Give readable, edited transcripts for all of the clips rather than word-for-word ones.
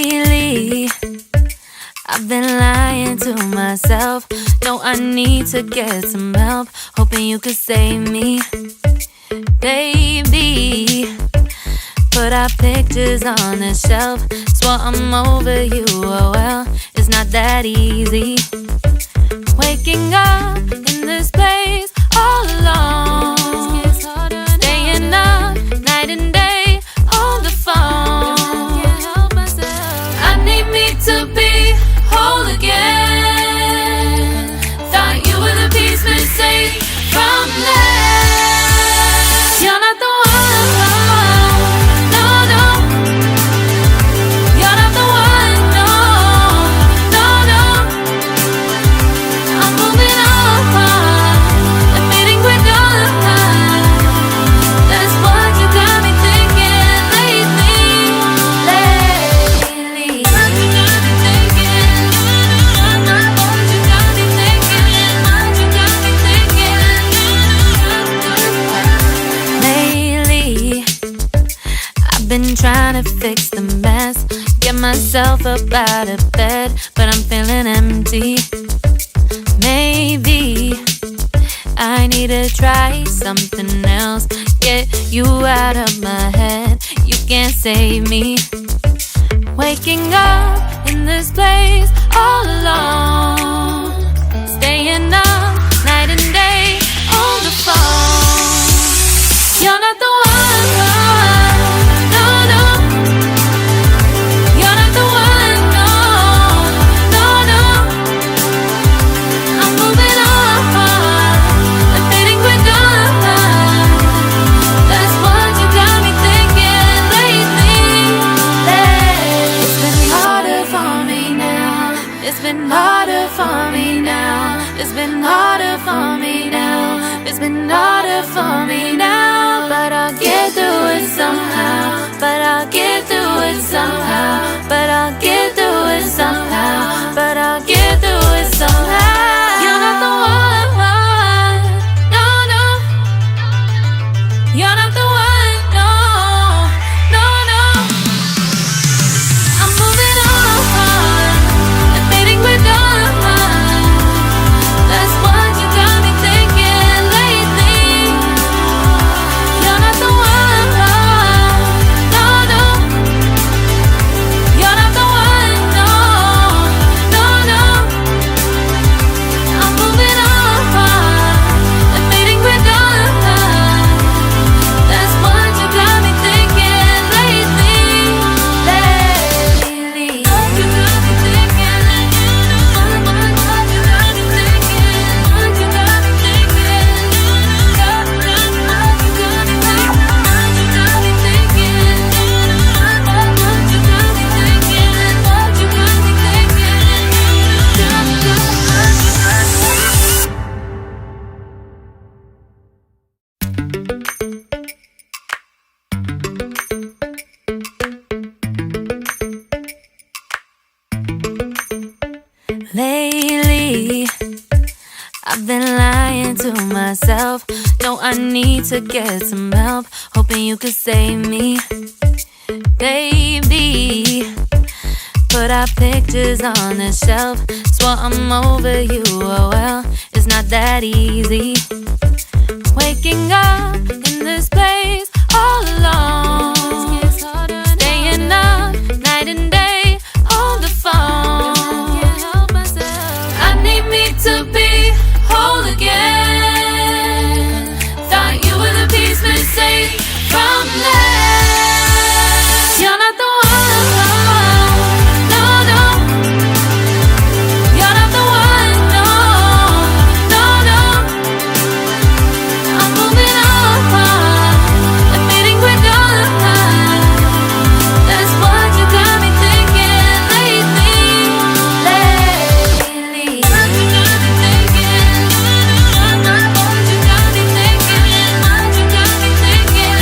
Lately, I've been lying to myself. No, I need to get some help. Hoping you could save me, baby. Put our pictures on the shelf. Swore I'm over you, oh well, it's not that easy. Waking up in this place all alone, staying up night and day on the phone. I need me to be whole again. Thought you were the piece missing from left. You're not the one, no, no. You're not the one, no, no, no. I'm moving on, admitting we're done. That's what you got me thinking lately. What you got me thinking? What you got me thinking? What you got me thinking? Lately, I've been trying to fix the mess, get myself up out of bed, but I'm feeling empty. Maybe I need to try something else, get you out of my head. You can't save me. Waking up in this place all alone, staying up night and day on the phone. You're not the one, no, no. You're not the one, no, no, no. I'm moving on, admitting we're done. That's what you got me thinking lately. It's been harder for me now. It's been harder for me now. It's been harder for me now. It's been harder for me now. But I'll get through it somehow. But I'll get through it somehow. But I'll get through it somehow. But I'll get through it somehow. You're not the one, no, no. You're not the one, no, no, no. I'm moving on, admitting we're done. That's what you got me thinking lately. You're not the one, no, no. You're not the one, no, no, no. I'm moving on, admitting we're done. That's what you got me thinking lately. What you got me thinking? What you got me thinking? What you got me thinking? What you got me thinking? What you got me thinking? What you got me thinking? What you got me Lately, I've been lying to myself. No, I need to get some help. Hoping you could save me, baby. Put our pictures on the shelf. Swore I'm over you, oh well, it's not that easy. Waking up in this place all alone, staying up night and day on the phone. I need me to be whole again. Thought you were the piece missing from left. You're not the one, no, no. You're not the one, no, no, no. I'm moving on, admitting we're done. That's what you got me thinking lately. What you got me thinking? What you got me thinking? What you got me thinking?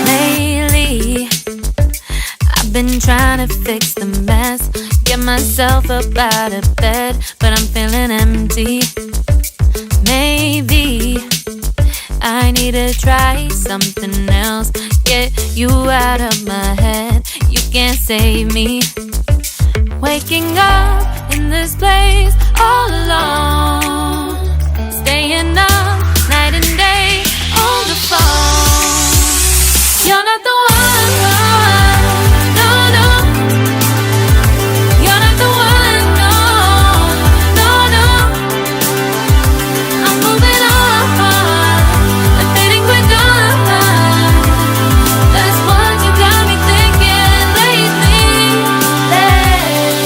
Lately, I've been trying to fix the mess, get myself up out of bed, but I'm feeling empty. Maybe I need to try something else, get you out of my head. can't save me. Waking up in this place all alone, staying up night and day on the phone. You're not the one, no, no. You're not the one, no, no, no. I'm moving on, I think we're done. That's what you got me thinking lately.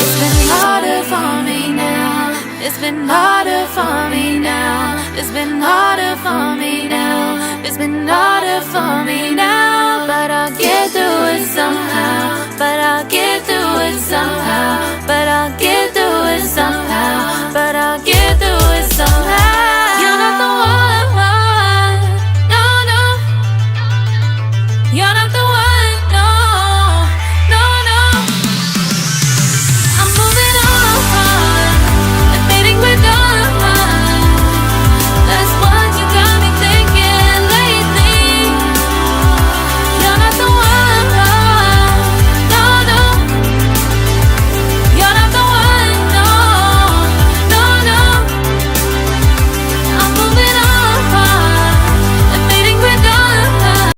It's been harder for me now. It's been harder for me now. It's been harder for me now. It's been harder for me now. But I'll get through it somehow. But I'll get through it somehow. But